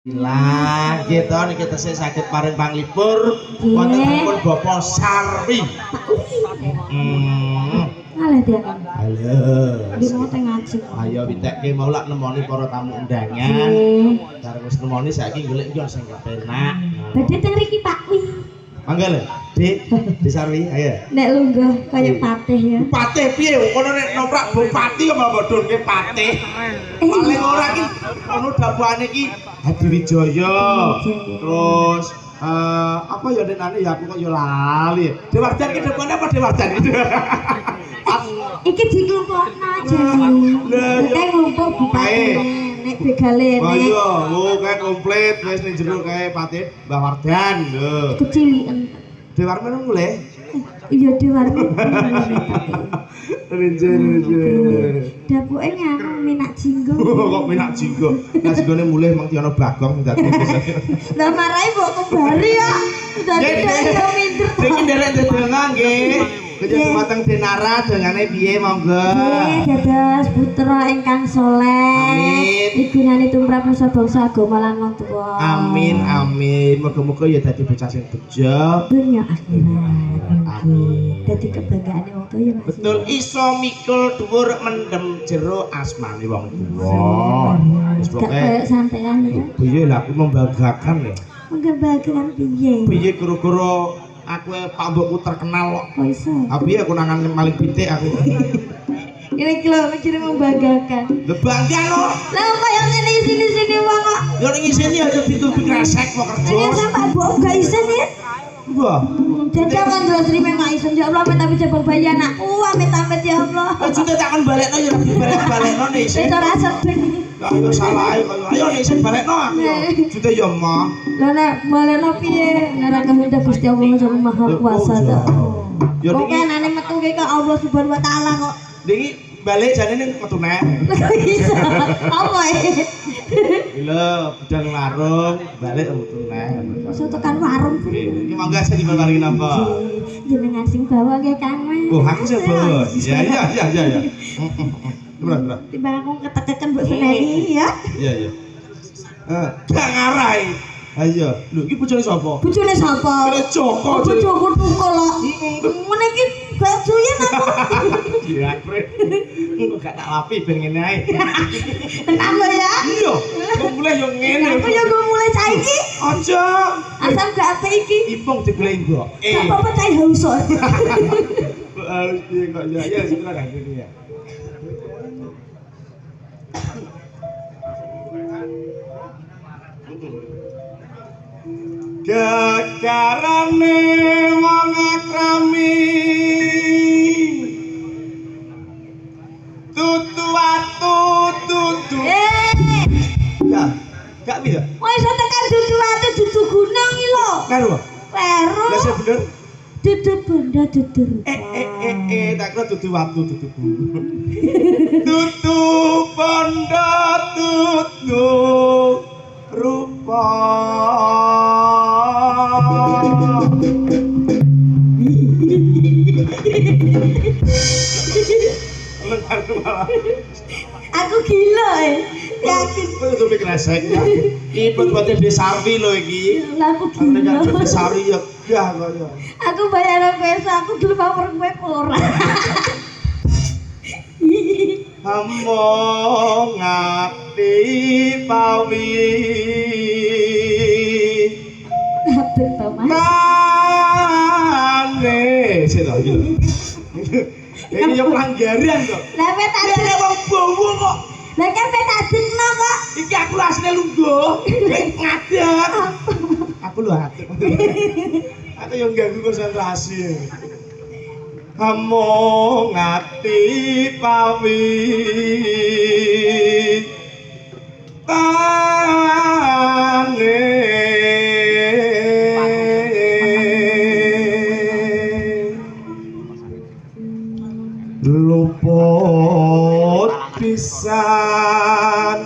Lah, gitu niki tesih saged paring panglipur wonten pun Bapak Sarwi. Ngalah dia. Halo. Di mau teh ngajeng. Ayo witekke mau lak nemoni para tamu undangan. Bareng wis nemoni saiki golek yo sing kepenak. Badhe teng mriki Pak Wi. Mangga lho, Di Sarwi, ayo. Nek lungguh kaya patih ya. Patih piye? Kono nek noprak bupati kok mbok bodhonke patih. Paling ora ki ono dabuane ki Hadiwijaya. Terus apa ya denane ya aku kok ya lali. Dewardan ki depan apa Dewardan itu? Iki diklumpukno jadi. Kayak ngumpul bupati. Nek begale nek. Oh iya, kayak komplit wis ning jero kae Patih Mbah Wardan lho. Kecilikan. Dewarman mulai. Iya Dewarman. Renjen. Dapuke nganu minak jinggo. Kok minak jinggo? Nah jinggone mulih mung Tiono Bagong dadi. Lah marahi mbok kembali ya. Dadi yo minder. Iki nderek ndedonga nggih. Kejak mateng Denara dongane piye monggo. Nggih, dados putra ingkang saleh. Amin. Igunani tumrap nusa bangsa agama lan wong tuwa. Amin amin. Muga-muga ya dadi bocah sing bejo. Dunya akhirat. Amin. Dadi kebanggaane wong tuwa ya Mas. Betul iso mikul dhuwur mendem jero asmane wong tuwa. Wis Gak pokoke kayak sampean ya. piye lah aku membanggakan ya. Membanggakan piye? Piye gara-gara aku Pak Mbokku terkenal kok. Kok iso? Abi aku nangan paling pitik aku. Ini kilo mencuri membanggakan. Lho bangga lo. Lah kok yang ini sini wong kok. Yo ning isine aja ditutupi kresek kok kerja. Ini sampai mbok gak isin ya. Wah. Jadi kan jelas terima gak isin ya Allah tapi jabang bayi anakku amit-amit ya Allah. Juga takkan balekno ya balekno nih isin. Itu rasa sedih. Ayo salah ayo nih isin balekno aku. Jute yo mah. Lah nek balekno piye? Nek kehendak Gusti Allah Subhanahu Maha Kuasa ta. Yo Kok niki kan ane metu ke Allah Subhanahu wa taala kok. niki balik jane ning metu nek. Bisa. Apa ya? Lho, budal warung, balik metu nek. Iso tekan warung. Iki mangga sing dibawarin apa? Jenengan sing bawa nggih Kang Mas. Oh, aku sing bawa. Iya. Berat. Timbang aku ketekeken mbok seneni ya. Iya. Gak ngarai. Ayo, lho iki bojone sapa? Bojone sapa? Joko. Bojoku tukul kok. Ngene iki gak doyan aku. Iya, kre. Kok gak tak lapi ben ngene ae. Tenan lho ya. Iya, kok mulai yo ngene. Aku yo go mulai saiki. Aja. Asam gak apik iki. Ipung digoleki mbok. Gak apa-apa cai haus kok. Harus piye kok ya silakan gini ya. Gegarane wong akrami tutu atu tutu ya gak bisa Woi iso tekan dudu atu dudu gunung iki lho. karo Peru. lah saya bener Dudu benda dudu. tak kira tutu waktu tutu tutu benda tutu rupa Aku gila yakin. Kok tutupi kresek ya? Iki buat di Sarwi lho iki. Lah aku Nek gila. di Sarwi ya gah kok ya. Aku bayar peso aku gelem power kowe ora. Among ngati pawi Abet to Mas. mane sik lho iki lho. Ini yo pelanggaran kok. Lah wet tak Ini wong bowo kok. Lah kan wet tak dikno kok. Iki aku asline lungguh. Ngadeg. Aku lho atik. Aku yo ganggu konsentrasi. Among ngati pawi tane luput pisan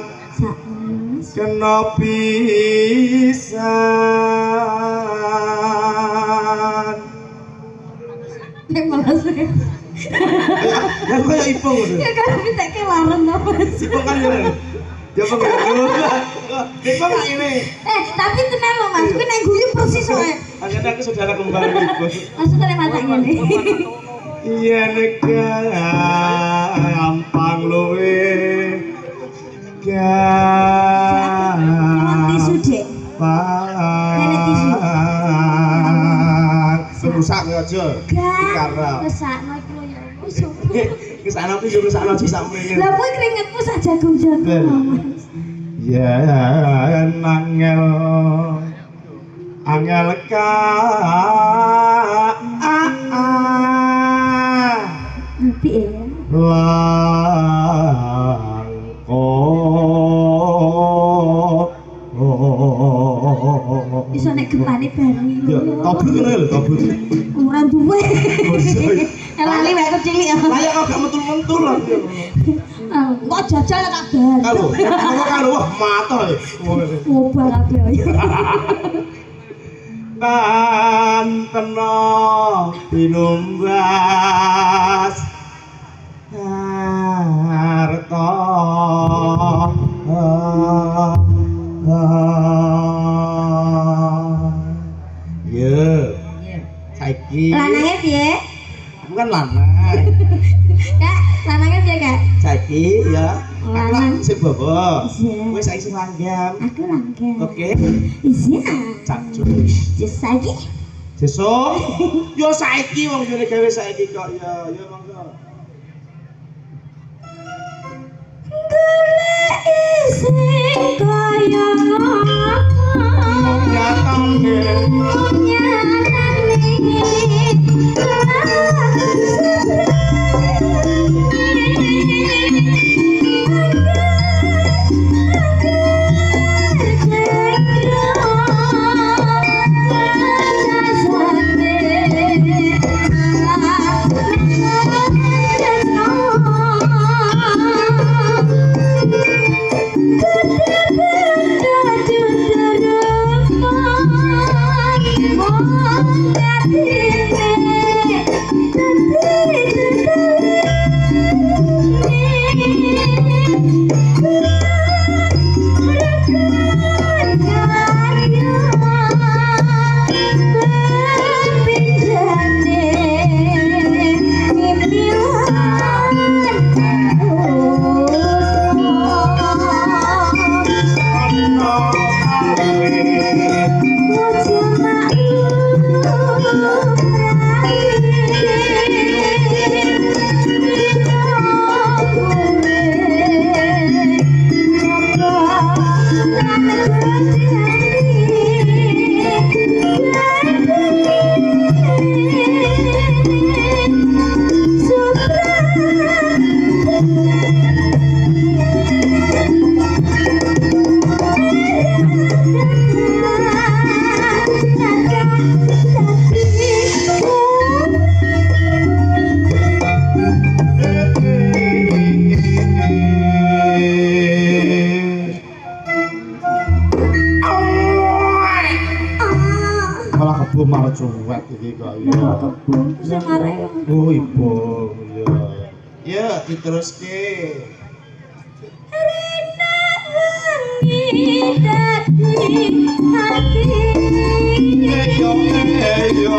kena pisan Nek malas. ya kaya ipung ngono Ya kan bisa ke larang to Mas. ipung kan ngene Ya pengen. Iku gak ini. Tapi tenang loh Mas, kuwi nek guyu persis soalnya. Akhirnya aku saudara kembar iku. Masuk ke mata ngene. Iya negara gampang luwe. Nyuwun tisu, Dek. Nenek tisu. Rusak aja. Karena Kesakno iki lho ya Allah. kesana aku juga rusak aja sampe. Lah kuwi keringetmu sak jagung-jagung. Ya angel ka Piye ya? langko Iso nek gempane bareng iki ya lho. tobut ngene lho tobut Ora duwe. Lali wae kok cilik ya. lah ya kok gak mentul-mentul lho Kok jajal tak bar. kalau wah mata ya Ngobah kabeh ayo. Panteno pinumbas harta ya saiki Lanange piye? aku kan lanang Kak, lanange piye, Kak? saiki ya Lanang. sing bobo Iya. wis saiki sing langgam Aku langgeng. oke Iya. cacuk Just saiki. sesuk yo saiki wong jane gawe saiki kok ya monggo Ising kaya nyatang malah kebo malah cuwet iki kok ya kebun sing arek. oh ibu ya ya diteruske Rina wangi dadi hati. eyo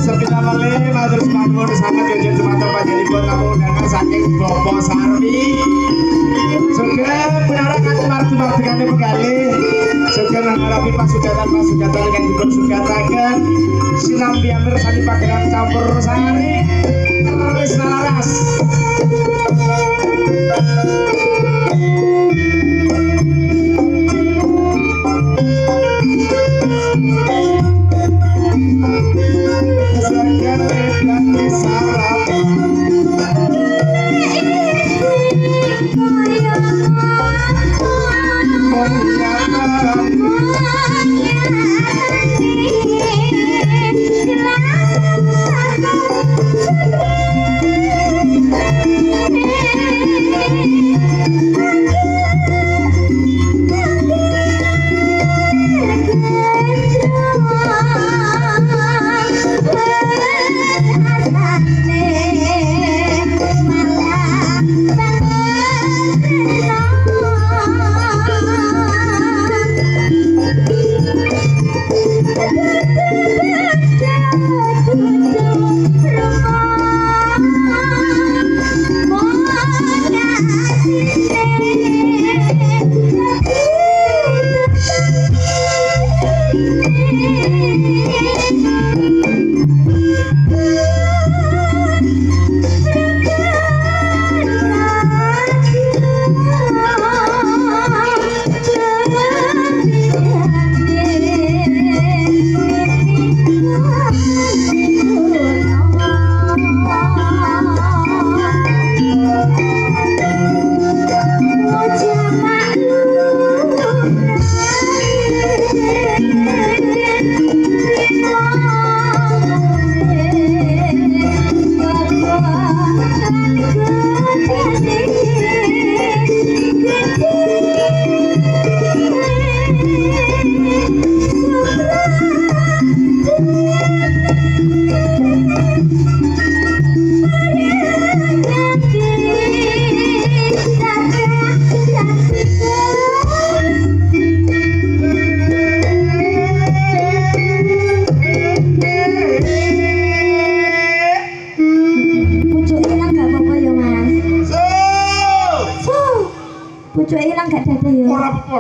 Sepeda malih matur suwun sanget yo jemaat panjenengan tamu undangan saking Bapak Sarwi. Sugeng punyara kang margi-margane pegalih. Sugeng ngarapi pasugatan ingkang dipun sugataken. Sinambi amir sani pageran campur sari. Wis laras. Sugeng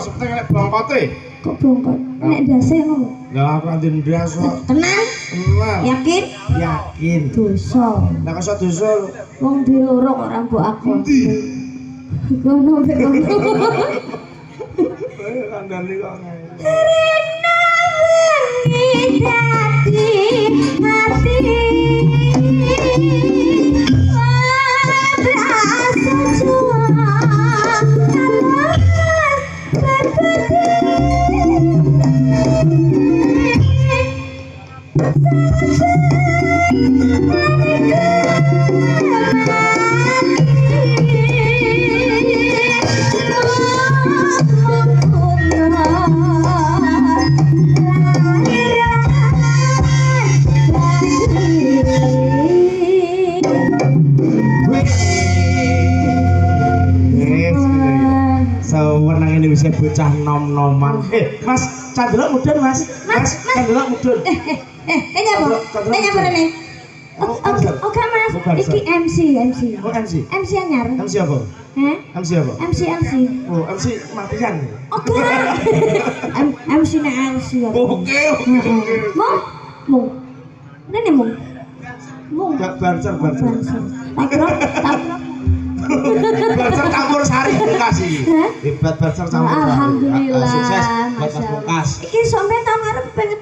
seperti nek bongkote. Kok bongkot? Nek dase ngono. Lah aku anjen ndas kok. Tenang? Tenang. Yakin? Yakin. Dosa. Lah kok iso dosa lho. Wong di loro kok ora mbok aku. Ngono mek ngono. Kandhane kok ngene. Rena wengi dadi hati. Sewenang ini bisa bocah nom-noman. Mas, Candela mudun Mas. Mas, Candela mudun. Nyapa? Nyapa rene? Oke Mas, iki MC. Oh MC. MC anyar. MC apa? Heh? MC apa? MC. Oh MC matian. Oke. MC nek MC ya. Oke. Mung. Rene mung. Banser. Banser campur sari kasih. Hebat banser campur sari. Alhamdulillah. Sukses buat Mas Pungkas. Iki sampean tahun ngarep pengen